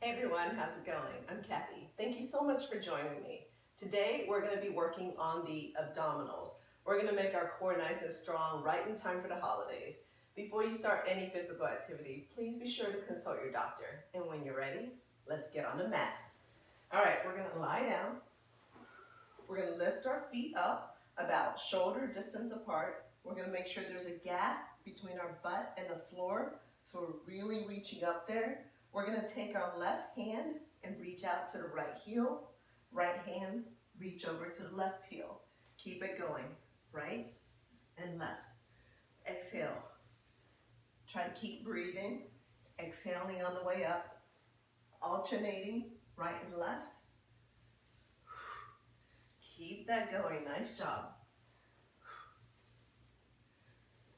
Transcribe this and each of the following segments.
Hey everyone, how's it going? I'm Kathy. Thank you so much for joining me. Today we're going to be working on the abdominals. We're going to make our core nice and strong right in time for the holidays. Before you start any physical activity, please be sure to consult your doctor. And when you're ready, let's get on the mat. All right, we're going to lie down. We're going to lift our feet up about shoulder distance apart. We're going to make sure there's a gap between our butt and the floor, so we're really reaching up there. We're going to take our left hand and reach out to the right heel. Right hand, reach over to the left heel. Keep it going, right and left. Exhale. Try to keep breathing. Exhaling on the way up. Alternating right and left. Keep that going. Nice job.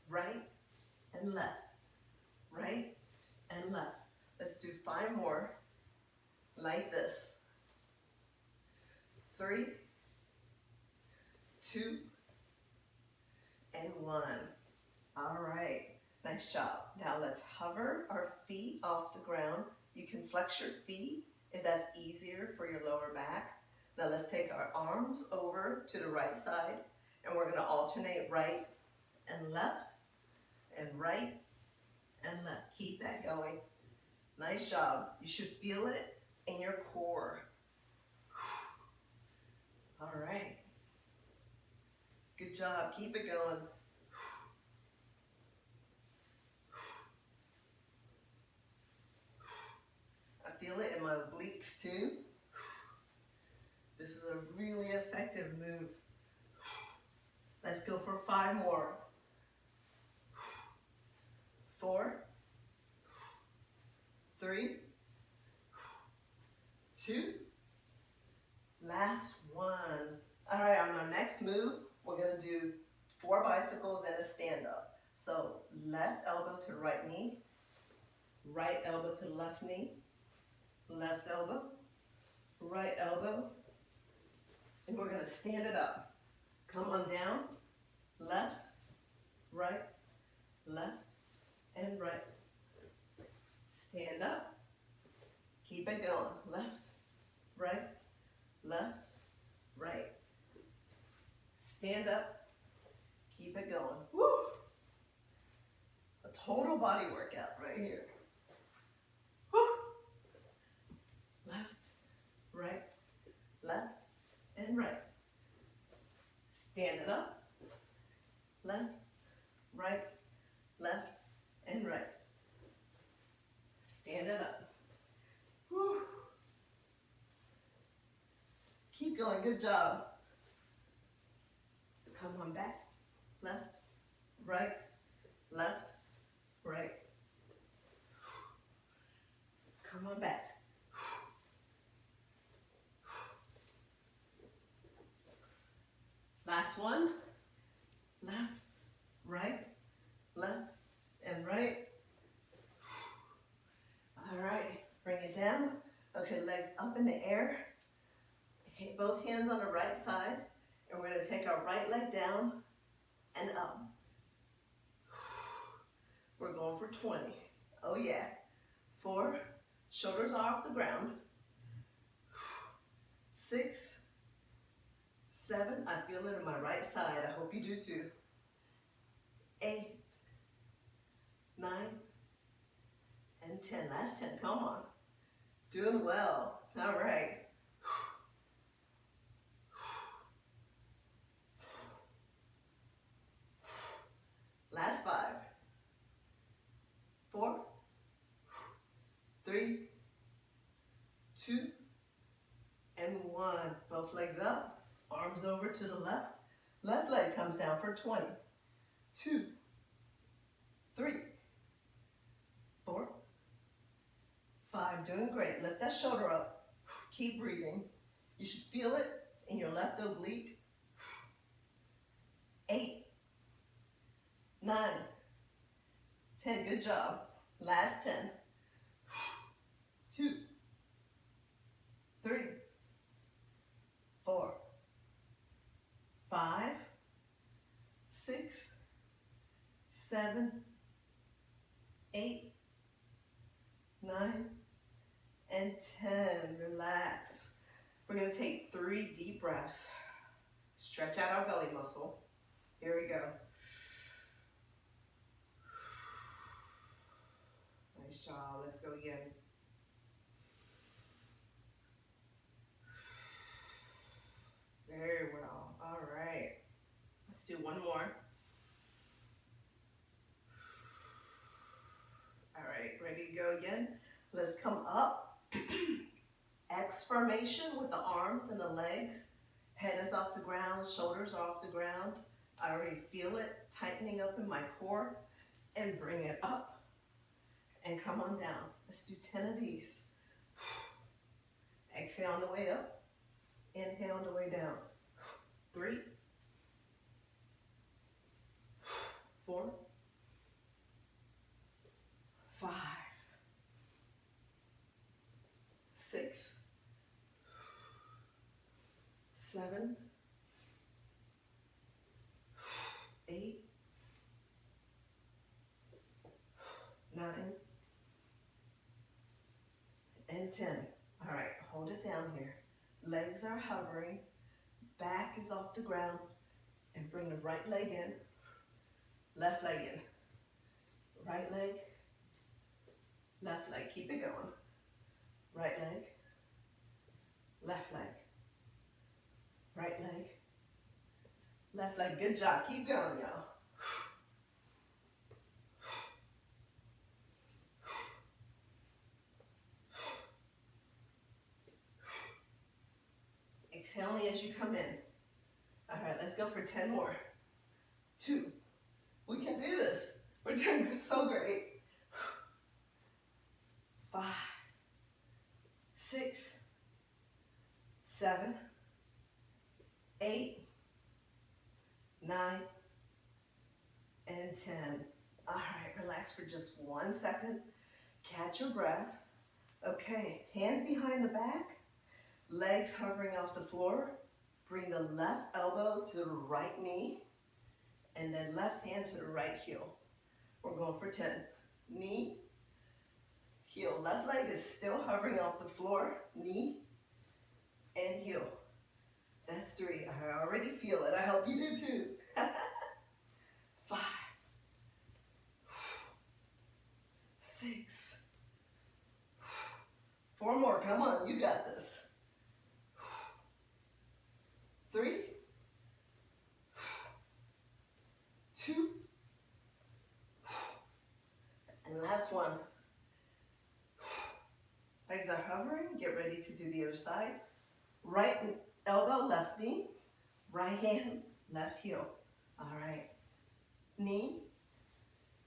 Right and left. Right and left. Let's do 5 more like this. 3, 2, and 1. All right, nice job. Now let's hover our feet off the ground. You can flex your feet if that's easier for your lower back. Now let's take our arms over to the right side, and we're going to alternate right and left, and right and left. Keep that going. Nice job. You should feel it in your core. All right. Good job. Keep it going. I feel it in my obliques too. This is a really effective move. Let's go for 5 more. 4, 3, 2, last one. All right, on our next move, we're gonna do 4 bicycles and a stand up. So left elbow to right knee, right elbow to left knee, left elbow, right elbow, and we're gonna stand it up. Come on down, left, right, and right. Stand up, keep it going. Left, right, right. Stand up, keep it going. Woo! A total body workout right here. Woo! Left, and right. Stand it up, left, and right. Stand it up. Woo. Keep going, good job. Come on back, left, right. Come on back. Last one, left, and right. All right, bring it down. Okay, legs up in the air. Hit both hands on the right side, and we're gonna take our right leg down and up. We're going for 20. Oh yeah. 4, shoulders off the ground. 6, 7, I feel it in my right side. I hope you do too. 8, 9, and 10. Last 10, come on. Doing well. All right. Last 5, 4, 3, 2, and 1. Both legs up, arms over to the left. Left leg comes down for 20. 2, 3, 4, 5. Doing great. Lift that shoulder up. Keep breathing. You should feel it in your left oblique. 8, 9, 10. Good job. Last 10. 2, 3, 4, 5, 6, 7, 8, 9, and 10. Relax. We're going to take 3 deep breaths. Stretch out our belly muscle. Here we go. Nice job. Let's go again. Very well. All right. Let's do one more. All right, ready to go again? Let's come up. X formation with the arms and the legs. Head is off the ground, shoulders are off the ground. I already feel it tightening up in my core. And bring it up and come on down. Let's do 10 of these. Exhale on the way up. Inhale on the way down. 3, 4, 5, 6, 7, 8, 9, and 10. All right, hold it down here. Legs are hovering, back is off the ground, and bring the right leg in, left leg in. Right leg, left leg. Keep it going. Right leg, left leg. Right leg, left leg. Good job. Keep going, y'all. Exhaling as you come in. All right, let's go for 10 more. 2. We can do this. We're doing so great. 5, 6, 7, 8, 9, and 10. All right, relax for just 1 second. Catch your breath. Okay, hands behind the back, legs hovering off the floor. Bring the left elbow to the right knee, and then left hand to the right heel. We're going for 10. Knee, heel. Left leg is still hovering off the floor. Knee and heel. That's 3. I already feel it. I hope you do too. 5, 6. 4 more. Come on, you got this. 3, 2, and last one. Legs are hovering. Get ready to do the other side. Right elbow, left knee. Right hand, left heel. All right. Knee,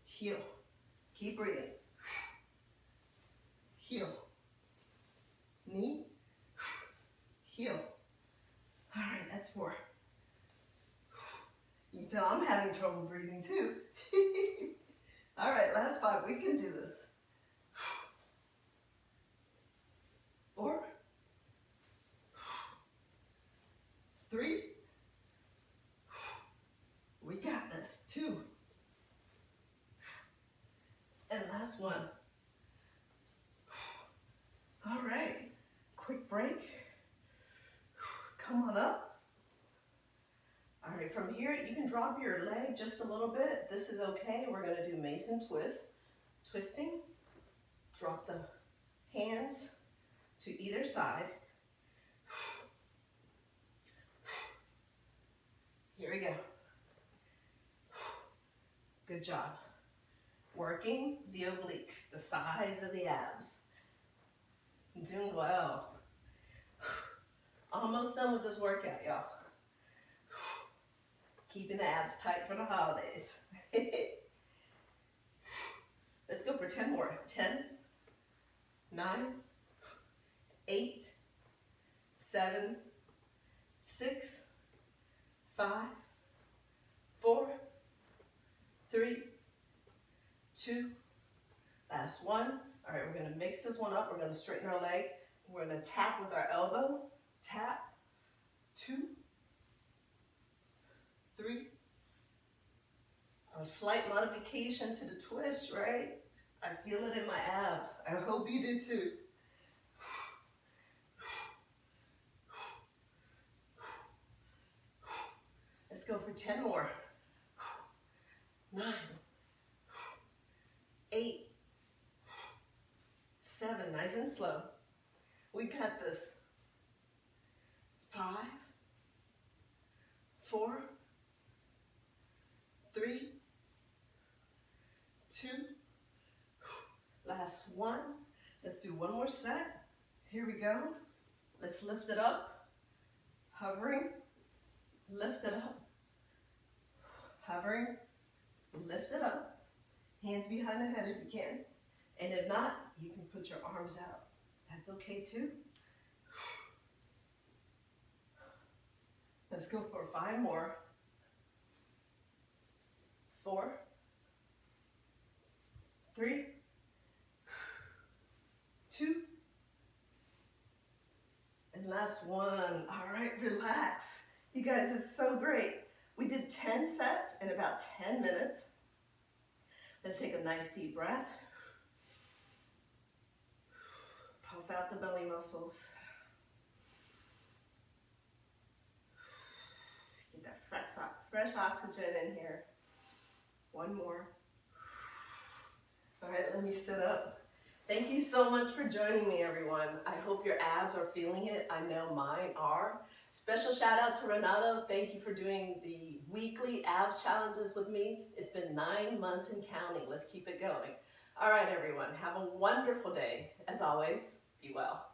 heel. Keep breathing. Heel. Knee, heel. All right, that's 4. You tell I'm having trouble breathing too. All right, last 5. We can do this. 4, 3. We got this. 2. And last one. All right, quick break. Come on up. All right, from here, you can drop your leg just a little bit. This is okay. We're gonna do Mason twist. Twisting, drop the hands to either side. Here we go. Good job. Working the obliques, the size of the abs. Doing well. Almost done with this workout, y'all. Keeping the abs tight for the holidays. Let's go for 10 more. 10, 9, 8, 7, 6, 5, 4, 3, 2, last one. All right, we're gonna mix this one up. We're gonna straighten our leg. We're gonna tap with our elbow. Tap. 2, 3. A slight modification to the twist, right? I feel it in my abs. I hope you do too. go for 10 more. 9, 8, 7, nice and slow. We got this. 5, 4, 3, 2, last one. Let's do one more set. Here we go. Let's lift it up. Hovering, lift it up. Hovering, lift it up. Hands behind the head if you can. And if not, you can put your arms out. That's okay too. Let's go for 5 more. 4, 3, 2, and last one. All right, relax. You guys, it's so great. We did 10 sets in about 10 minutes. Let's take a nice deep breath. Puff out the belly muscles. Get that fresh oxygen in here. One more. All right, let me sit up. Thank you so much for joining me, everyone. I hope your abs are feeling it. I know mine are. Special shout out to Renato. Thank you for doing the weekly abs challenges with me. It's been 9 months and counting. Let's keep it going. All right, everyone, have a wonderful day. As always, be well.